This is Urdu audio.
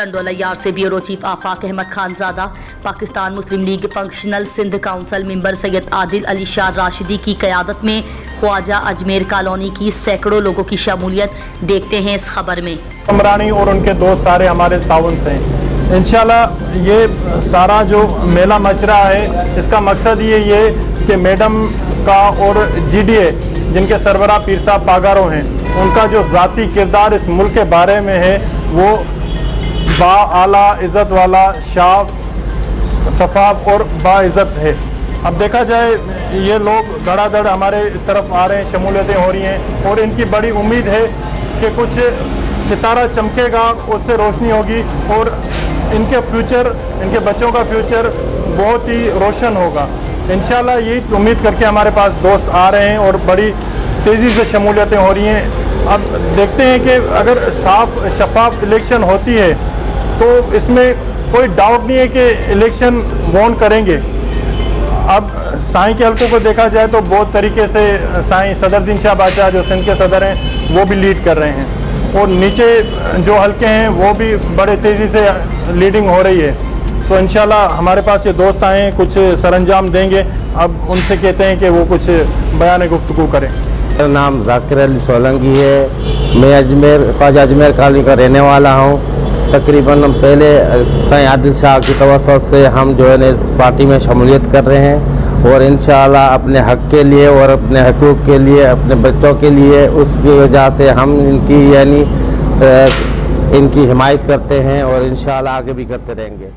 ٹنڈوالہ یار سے بیورو چیف آفاق احمد خانزادہ، پاکستان مسلم لیگ فنکشنل سندھ کونسل ممبر سید عادل علی شاہ راشدی کی قیادت میں خواجہ اجمیر کالونی کی سینکڑوں لوگوں کی شمولیت، دیکھتے ہیں اس خبر میں۔ عمرانی اور ان کے دوست سارے ہمارے تعاون سے ہیں۔ انشاءاللہ یہ سارا جو میلہ مچ رہا ہے اس کا مقصد یہ کہ میڈم کا اور جی ڈی اے جن کے سربراہ پیر صاحب پاگارو ہیں، ان کا جو ذاتی کردار اس ملک کے بارے میں ہے وہ با اعلیٰ عزت والا، شفاف اور با عزت ہے۔ اب دیکھا جائے یہ لوگ دھڑا دھڑ ہمارے طرف آ رہے ہیں، شمولیتیں ہو رہی ہیں اور ان کی بڑی امید ہے کہ کچھ ستارہ چمکے گا، اس سے روشنی ہوگی اور ان کے فیوچر، ان کے بچوں کا فیوچر بہت ہی روشن ہوگا۔ انشاءاللہ یہی امید کر کے ہمارے پاس دوست آ رہے ہیں اور بڑی تیزی سے شمولیتیں ہو رہی ہیں۔ اب دیکھتے ہیں کہ اگر صاف شفاف الیکشن ہوتی ہے تو اس میں کوئی ڈاؤٹ نہیں ہے کہ الیکشن وون کریں گے۔ اب سائیں کے حلقوں کو دیکھا جائے تو بہت طریقے سے سائیں صدر الدین شاہ بادشاہ جو سندھ کے صدر ہیں وہ بھی لیڈ کر رہے ہیں اور نیچے جو حلقے ہیں وہ بھی بڑے تیزی سے لیڈنگ ہو رہی ہے۔ سو انشاءاللہ ہمارے پاس یہ دوست آئے ہیں، کچھ سر انجام دیں گے۔ اب ان سے کہتے ہیں کہ وہ کچھ بیان گفتگو کریں۔ میرا نام ذاکر علی سولنگی ہے، میں خواجہ اجمیر کالونی کا رہنے والا ہوں۔ تقریباً پہلے سائیں عادل شاہ کی توسط سے ہم جو ہے اس پارٹی میں شمولیت کر رہے ہیں اور انشاءاللہ اپنے حق کے لیے اور اپنے حقوق کے لیے، اپنے بچوں کے لیے، اس کی وجہ سے ہم ان کی حمایت کرتے ہیں اور انشاءاللہ آگے بھی کرتے رہیں گے۔